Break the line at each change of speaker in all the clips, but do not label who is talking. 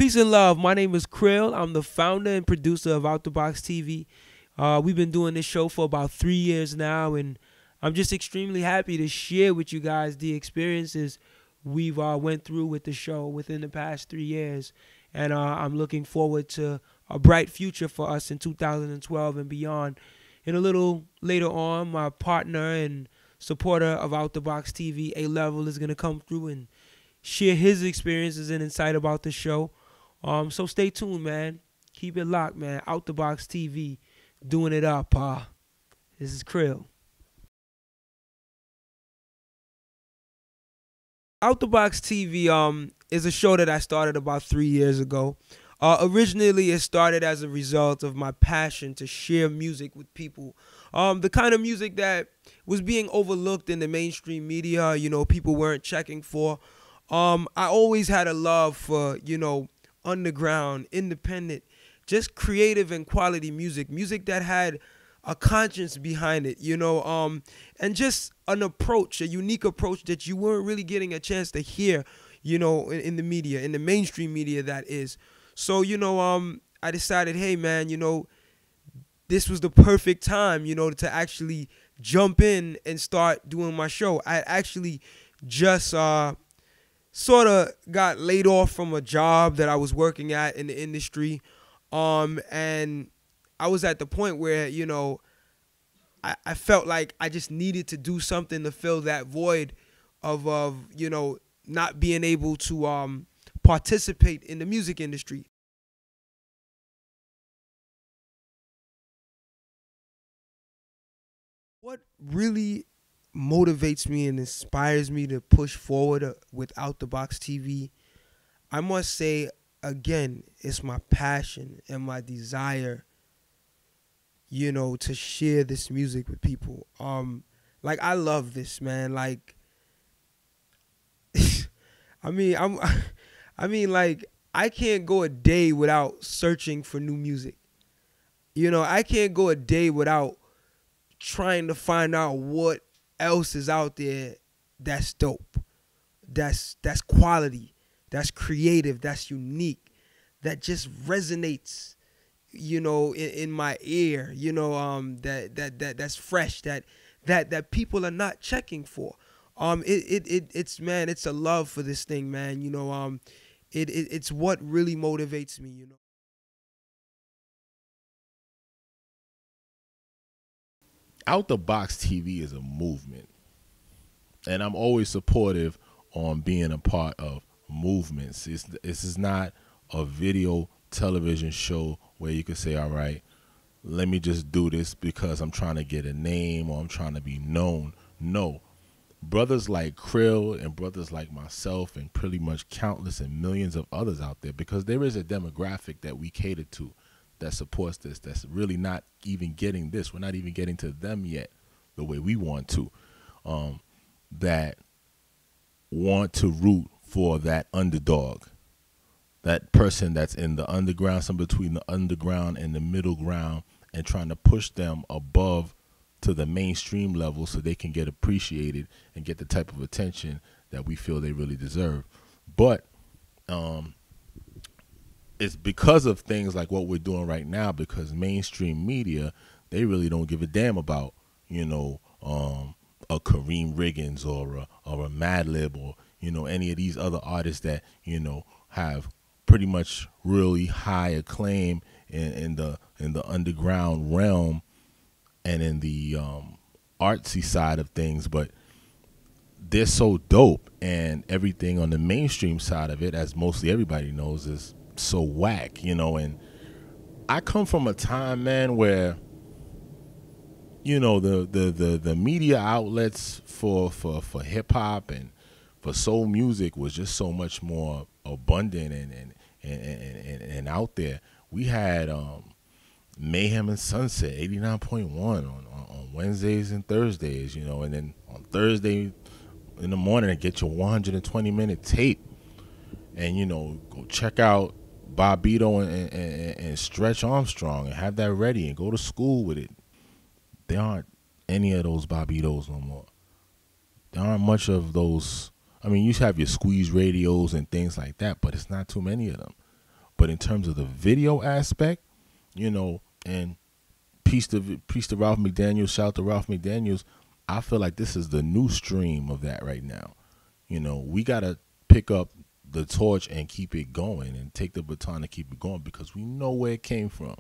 Peace and love. My name is Cril. I'm the founder and producer of Out the Box TV. We've been doing this show for about 3 years now, and I'm just extremely happy to share with you guys the experiences we've went through with the show within the past 3 years. And I'm looking forward to a bright future for us in 2012 and beyond. And a little later on, my partner and supporter of Out the Box TV, ALevel, is going to come through and share his experiences and insight about the show. So stay tuned, man. Keep it locked, man. Out the Box TV, doing it up. This is Cril. Out the Box TV is a show that I started about 3 years ago. Originally, it started as a result of my passion to share music with people. The kind of music that was being overlooked in the mainstream media, people weren't checking for. I always had a love for, underground, independent, just creative and quality music that had a conscience behind it, and just an approach, a unique approach that you weren't really getting a chance to hear, in the media, in the mainstream media, that is. So, I decided, hey, man, this was the perfect time, to actually jump in and start doing my show. I actually just sort of got laid off from a job that I was working at in the industry. And I was at the point where, I felt like I just needed to do something to fill that void of not being able to participate in the music industry. What really motivates me and inspires me to push forward with Out the Box TV, I must say, again, it's my passion and my desire, to share this music with people. I love this, man. Like, I can't go a day without searching for new music. I can't go a day without trying to find out what else is out there that's dope, that's quality, that's creative, that's unique, that just resonates, in my ear, that's fresh, that people are not checking for. It's a love for this thing, man. It's what really motivates me.
Out the Box TV is a movement, and I'm always supportive on being a part of movements. This is not a video television show where you can say, all right, let me just do this because I'm trying to get a name or I'm trying to be known. No. Brothers like Cril and brothers like myself and pretty much countless and millions of others out there, because there is a demographic that we cater to that supports this, that's really not even getting this. We're not even getting to them yet the way we want to, that want to root for that underdog, that person that's in the underground, some between the underground and the middle ground, and trying to push them above to the mainstream level so they can get appreciated and get the type of attention that we feel they really deserve. But it's because of things like what we're doing right now, because mainstream media, they really don't give a damn about, a Kareem Riggins or a Madlib or, any of these other artists that, have pretty much really high acclaim in the underground realm and in the artsy side of things. But they're so dope, and everything on the mainstream side of it, as mostly everybody knows, is so whack, and I come from a time, man, where the media outlets for hip hop and for soul music was just so much more abundant and out there. We had Mayhem and Sunset 89.1 on Wednesdays and Thursdays, and then on Thursday in the morning I get your 120-minute tape, and go check out Bobito and Stretch Armstrong and have that ready and go to school with it. There aren't any of those Bobitos no more. There aren't much of those. I mean, you have your squeeze radios and things like that, but it's not too many of them. But in terms of the video aspect, and peace to Ralph McDaniels, shout to Ralph McDaniels, I feel like this is the new stream of that right now. We got to pick up the torch and keep it going and take the baton and keep it going because we know where it came from.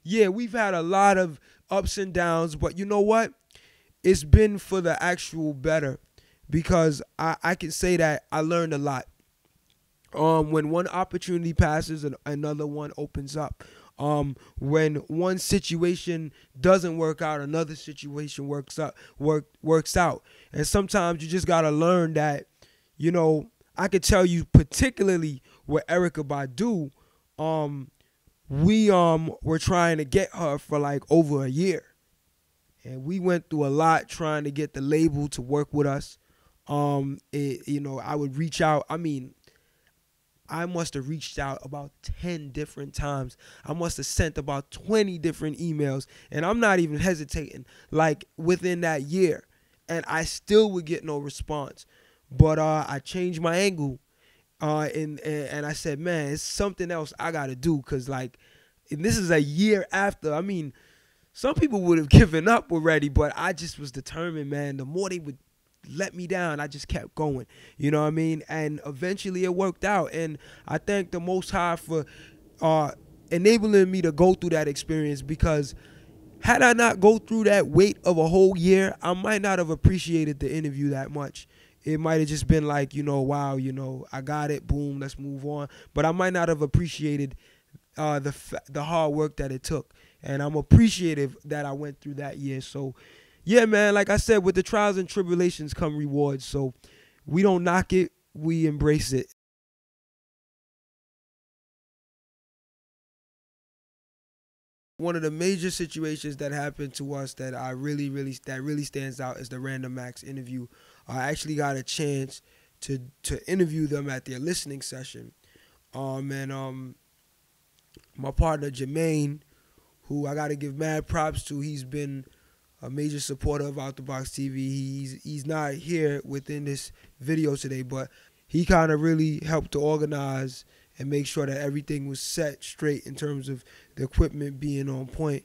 Yeah, we've had a lot of ups and downs, but you know what? It's been for the actual better because I can say that I learned a lot. When one opportunity passes and another one opens up. When one situation doesn't work out, another situation works out. And sometimes you just gotta learn that, I could tell you particularly with Erykah Badu, we were trying to get her for like over a year. And we went through a lot trying to get the label to work with us. I would reach out. I must have reached out about 10 different times. I must have sent about 20 different emails. And I'm not even hesitating, like within that year. And I still would get no response. But I changed my angle. And I said, man, it's something else I got to do. Because, and this is a year after. Some people would have given up already. But I just was determined, man. The more they would let me down, I just kept going. You know what I mean? And eventually it worked out. And I thank the Most High for enabling me to go through that experience, because had I not go through that weight of a whole year, I might not have appreciated the interview that much. It might have just been like, wow, I got it, boom, let's move on. But I might not have appreciated the hard work that it took. And I'm appreciative that I went through that year. So yeah, man, like I said, with the trials and tribulations come rewards. So we don't knock it, we embrace it. One of the major situations that happened to us that really stands out is the Random Acts interview. I actually got a chance to interview them at their listening session. And my partner Jermaine, who I got to give mad props to, he's been a major supporter of Out the Box TV. He's not here within this video today, but he kind of really helped to organize and make sure that everything was set straight in terms of the equipment being on point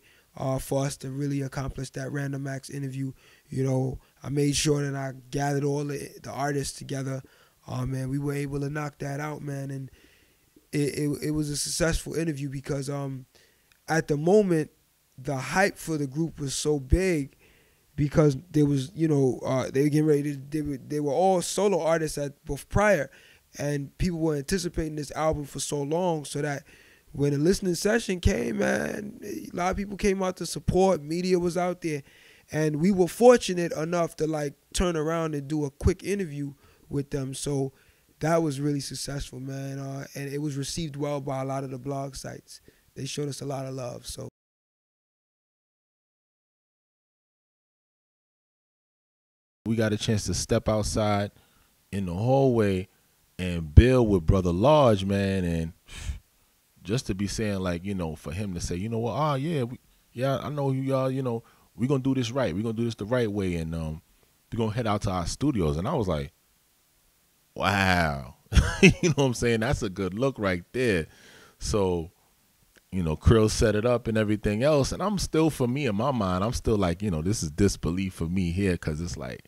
for us to really accomplish that Random Acts interview. I made sure that I gathered all the artists together. Man, we were able to knock that out, man, and it was a successful interview because at the moment, the hype for the group was so big because there was, they were getting ready to, they were all solo artists at both prior, and people were anticipating this album for so long, so that when the listening session came, man, a lot of people came out to support, media was out there, and we were fortunate enough to turn around and do a quick interview with them. So that was really successful, man, and it was received well by a lot of the blog sites. They showed us a lot of love. So
we got a chance to step outside in the hallway and build with Brother Large, man, and just to be saying, for him to say, what, I know y'all, we're going to do this right. We're going to do this the right way, and we're going to head out to our studios. And I was like, wow. You know what I'm saying? That's a good look right there. So, Cril set it up and everything else, and I'm still, for me, in my mind, I'm still like, this is disbelief for me here, because it's like,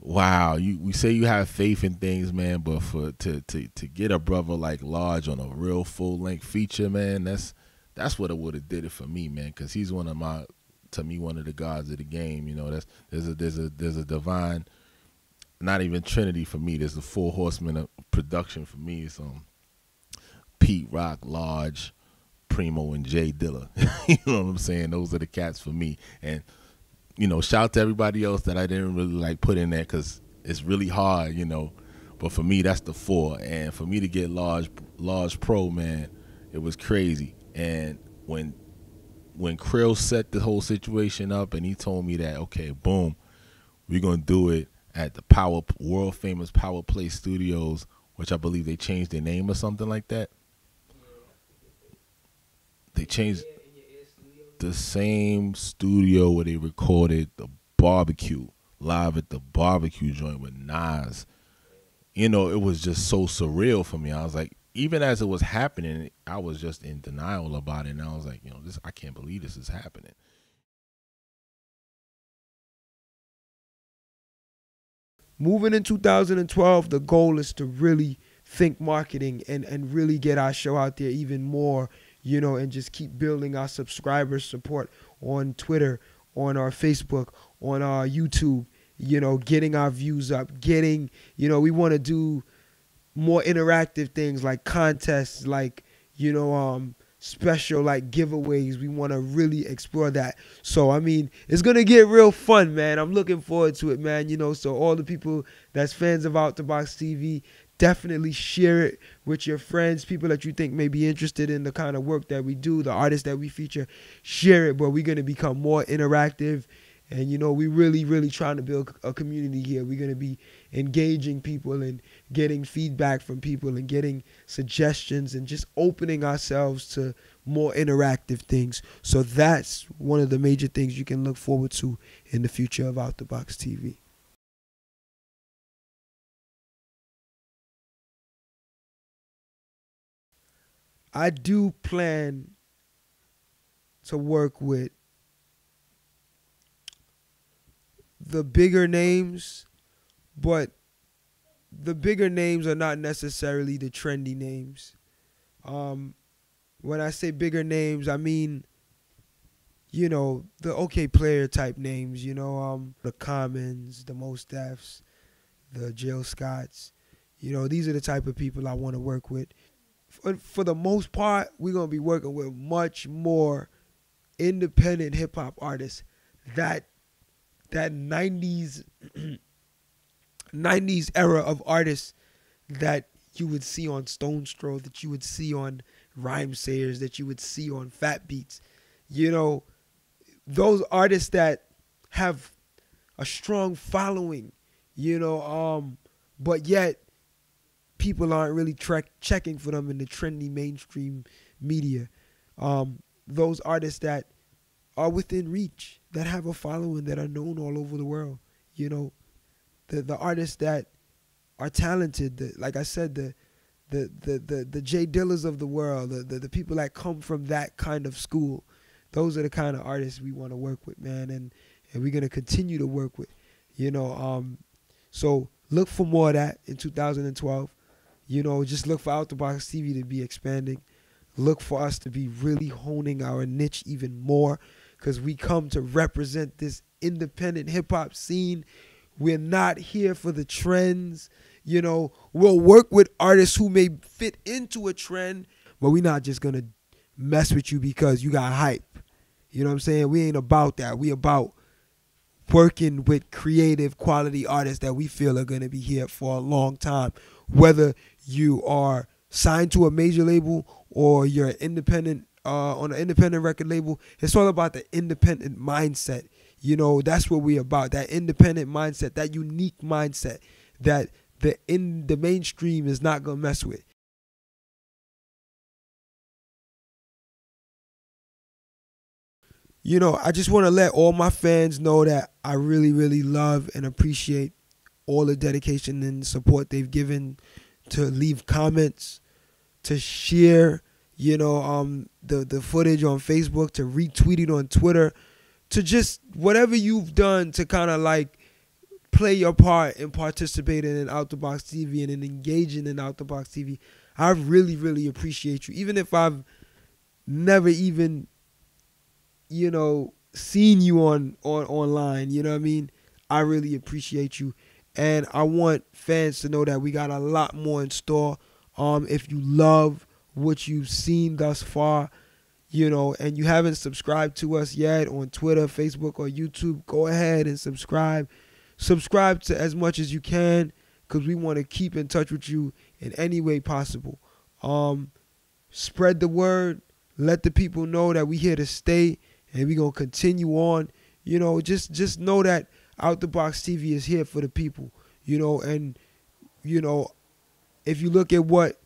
wow, we say you have faith in things, man, but to get a brother like Large on a real full-length feature, man, that's what it would have did it for me, man, because he's one of the gods of the game. There's a divine, not even Trinity for me. There's the four horsemen of production for me. So Pete Rock, Large, Primo, and Jay Dilla. You know what I'm saying? Those are the cats for me. And shout out to everybody else that I didn't really put in there, because it's really hard, But for me, that's the four. And for me to get Large Pro, man, it was crazy. And when Cril set the whole situation up and he told me that, okay, boom, we're gonna do it at the world famous Power Play Studios, which I believe they changed their name or something like that. They changed the same studio where they recorded the barbecue, live at the barbecue joint with Nas. it was just so surreal for me. I was like, even as it was happening, I was just in denial about it. And I was like, I can't believe this is happening.
Moving in 2012, the goal is to really think marketing and really get our show out there even more, and just keep building our subscriber support on Twitter, on our Facebook, on our YouTube, getting our views up, we want to do more interactive things like contests, like, special like giveaways. We want to really explore that. So, I mean, it's going to get real fun, man. I'm looking forward to it, man. So all the people that's fans of Out the Box TV, definitely share it with your friends, people that you think may be interested in the kind of work that we do, the artists that we feature. Share it, but we're going to become more interactive. And, we really, really trying to build a community here. We're going to be engaging people and getting feedback from people and getting suggestions and just opening ourselves to more interactive things. So that's one of the major things you can look forward to in the future of Out the Box TV. I do plan to work with the bigger names, but the bigger names are not necessarily the trendy names. When I say bigger names, I mean, the OK Player type names, the Commons, the Mos Defs, the Jill Scotts. These are the type of people I want to work with. For the most part, we're going to be working with much more independent hip-hop artists that 90s era of artists that you would see on Stone's Throw, that you would see on Rhyme Sayers, that you would see on Fat Beats. Those artists that have a strong following, but yet people aren't really checking for them in the trendy mainstream media. Those artists that are within reach, that have a following, that are known all over the world. The artists that are talented, like I said, the Jay Dillas of the world, the people that come from that kind of school. Those are the kind of artists we want to work with, man, and we're gonna continue to work with. So look for more of that in 2012. Just look for Out the Box TV to be expanding. Look for us to be really honing our niche even more, because we come to represent this independent hip-hop scene. We're not here for the trends. We'll work with artists who may fit into a trend, but we're not just going to mess with you because you got hype. You know what I'm saying? We ain't about that. We about working with creative quality artists that we feel are going to be here for a long time. Whether you are signed to a major label or you're independent on an independent record label, it's all about the independent mindset. That's what we're about, that independent mindset, that unique mindset that the mainstream is not going to mess with. I just want to let all my fans know that I really, really love and appreciate all the dedication and support they've given to leave comments, to share, the footage on Facebook, to retweet it on Twitter, to just whatever you've done to kind of like play your part in participating in Out the Box TV and in engaging in Out the Box TV. I really, really appreciate you. Even if I've never even, seen you on online, you know what I mean? I really appreciate you. And I want fans to know that we got a lot more in store. If you love what you've seen thus far, and you haven't subscribed to us yet on Twitter, Facebook, or YouTube, go ahead and subscribe. Subscribe to as much as you can, because we want to keep in touch with you in any way possible. Spread the word. Let the people know that we're here to stay, and we're going to continue on. Just know that Out the Box TV is here for the people, and, if you look at what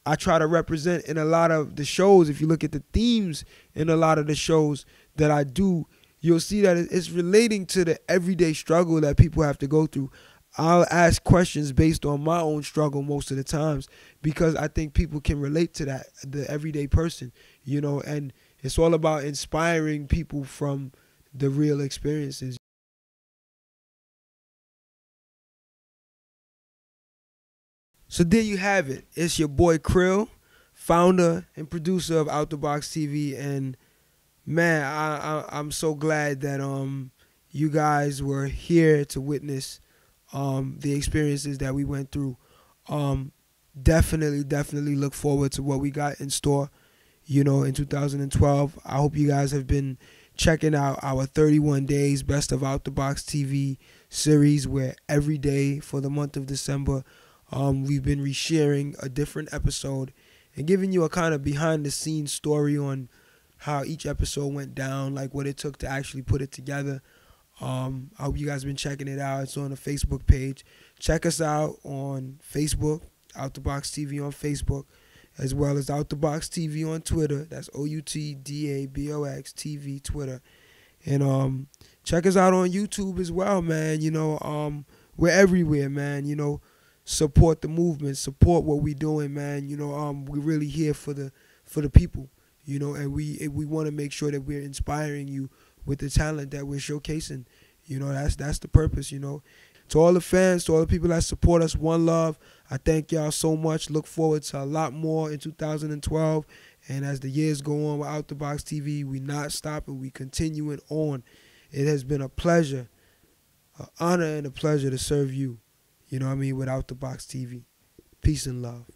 I try to represent in a lot of the shows, if you look at the themes in a lot of the shows that I do, you'll see that it's relating to the everyday struggle that people have to go through. I'll ask questions based on my own struggle most of the times, because I think people can relate to that, the everyday person, and it's all about inspiring people from the real experiences. So there you have it. It's your boy Cril, founder and producer of Out the Box TV, and man, I'm so glad that you guys were here to witness the experiences that we went through. Um, definitely look forward to what we got in store, in 2012. I hope you guys have been checking out our 31 days Best of Out the Box TV series, where every day for the month of December, we've been resharing a different episode and giving you a kind of behind the scenes story on how each episode went down, like what it took to actually put it together. I hope you guys have been checking it out. It's on the Facebook page. Check us out on Facebook, Out the Box TV on Facebook, as well as Out the Box TV on Twitter. That's OUTDABOX TV Twitter. And check us out on YouTube as well, man. We're everywhere, man. Support the movement, support what we're doing, man. We're really here for the people, and we want to make sure that we're inspiring you with the talent that we're showcasing. That's the purpose. To all the fans, to all the people that support us, one love. I thank y'all so much. Look forward to a lot more in 2012. And as the years go on with Out the Box TV, we not stopping. We continuing on. It has been a pleasure, an honor and a pleasure to serve you. With Out the Box TV. Peace and love.